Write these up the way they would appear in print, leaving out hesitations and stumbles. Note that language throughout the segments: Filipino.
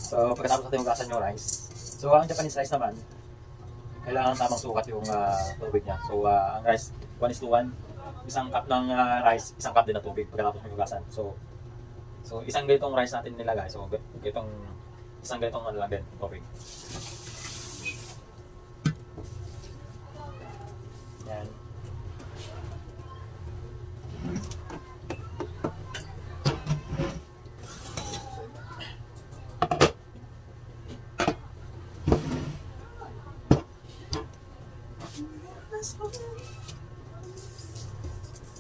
So, pagkatapos natin hugasan yung rice. So, ang Japanese rice naman, kailangan tamang sukat yung tubig niya. So, ang rice, 1:1. Isang cup ng rice, isang cup din na tubig pagkatapos ng hugasan. So, isang ganitong rice natin nilagay. So, isang ganitong ano lang din, tubig. Yan.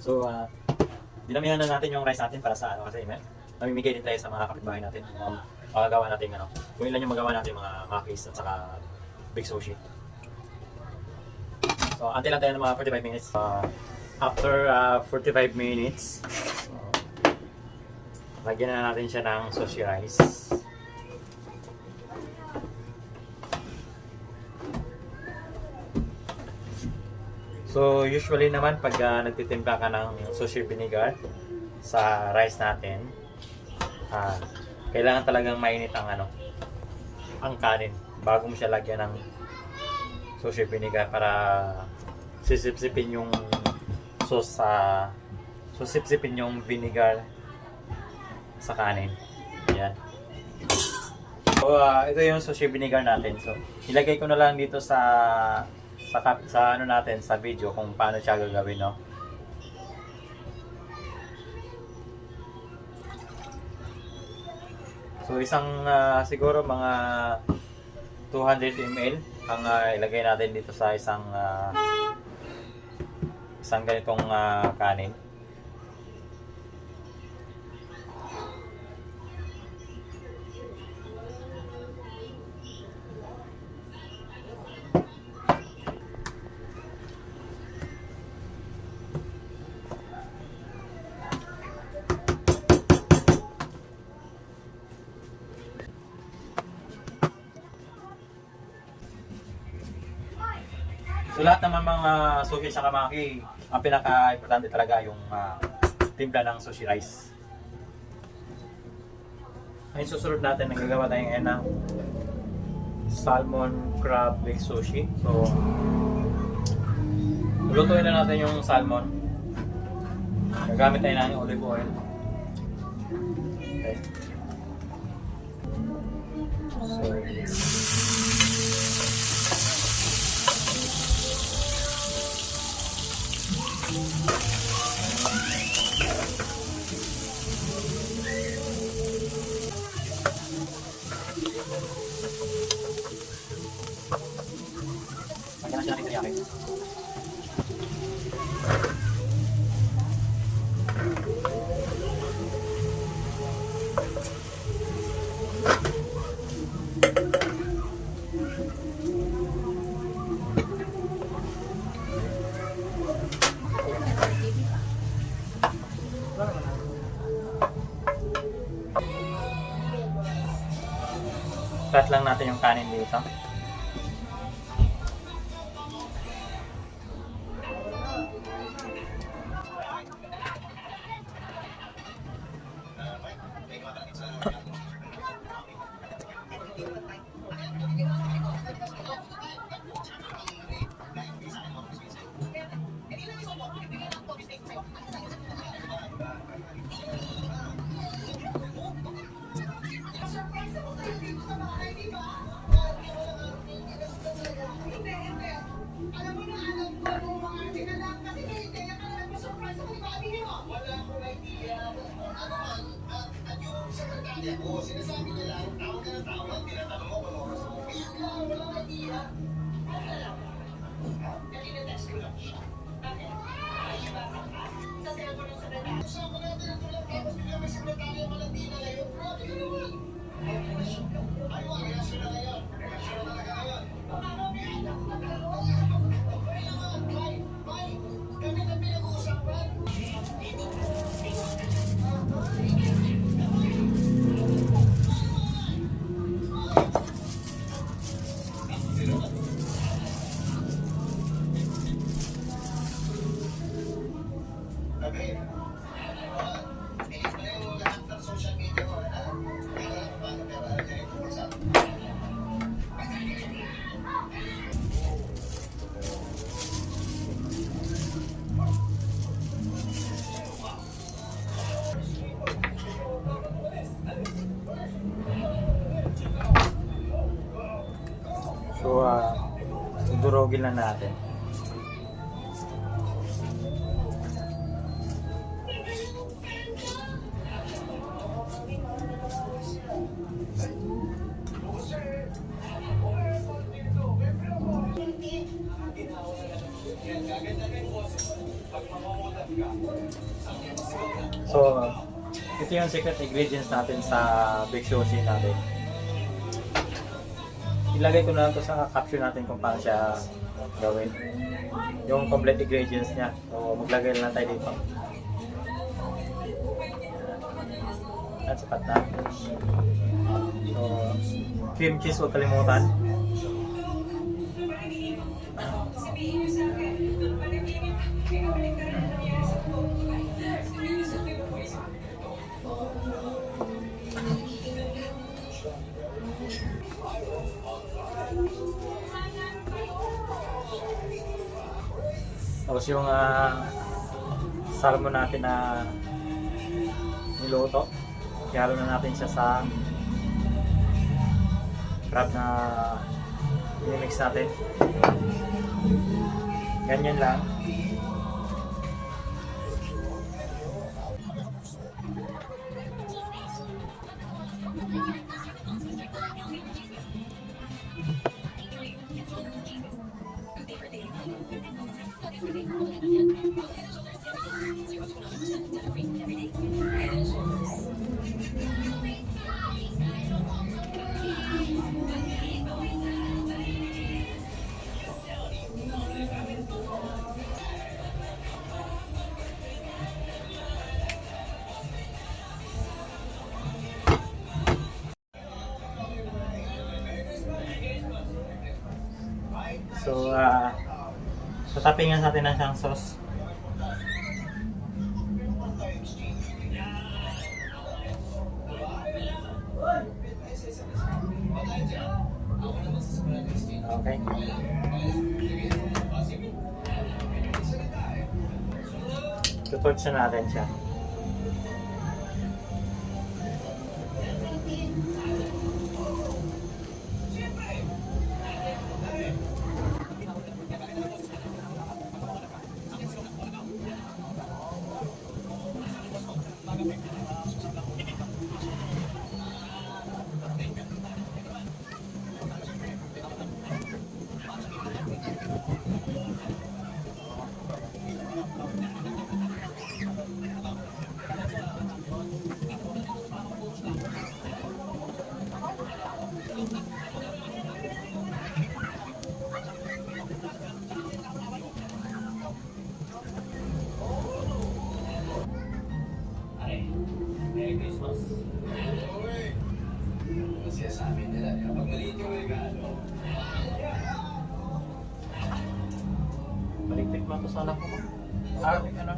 So, dinamihan na natin yung rice natin para sa ano kasi namimigay din tayo sa mga kapitbahay natin. Magagawa natin kung ilan yung magawa natin mga makis at saka big sushi. So, antay lang tayo ng mga 45 minutes. After 45 minutes, lagyan na natin siya ng sushi rice. So, usually naman pag nagtitimpla ka ng sushi vinegar sa rice natin, kailangan talagang mainit ang kanin bago mo siya lagyan ng sushi vinegar para sisipsipin yung sauce sisipsipin yung vinegar sa kanin. Ayan. So, ito yung sushi vinegar natin. So, ilagay ko na lang dito sa ano natin sa video kung paano siya gagawin, no? So siguro mga 200 ml ang ilagay natin dito sa isang ganitong kanin. So lahat naman mga sushi sa kamaki, ang pinaka-importante talaga yung timpla ng sushi rice. Ngayon susunod natin, nagagawa tayo ngayon ng salmon crab big sushi. So, lutuin na natin yung salmon. Gagamit tayo ng olive oil. Okay. So, lagyan na siya natin teriyaki. Flat lang natin yung kanin dito. Oo, sinasabi nila, tawag ka ng tawag, tinatanong mo kung oras mo. Walang idea. Ano lang? Nag-text ko lang siya. Bakit? Ayibasa ka? Sa cellphone ng sekretaryo. Usapan natin ang tulad tapos bigla may sekretaryo Malandina ngayon. Grabe ka naman! Ay, relasyon na ngayon. Relasyon na talaga ngayon. Okay naman, bye. Kami na pinag-uusapan. Social media ko, So, durugin lang natin. So, ito yung secret ingredients natin sa Big Sushi natin. Ilagay ko na lang to sa caption natin kung paano siya gawin. Yung complete ingredients niya. So, maglagay lang tayo dito. At sapat na. So, cream cheese huwag kalimutan. Tapos yung salmon natin na niluto, ihalo na natin siya sa crab na i-mix natin. Ganyan lang. So, tatapingan natin ng siyang sauce. Okay. Tutorch na natin siya. Merry Christmas. Kasi sa amin nila, kapag maliit yung regalo, Baliktik mo ito sa anak ko. Ano?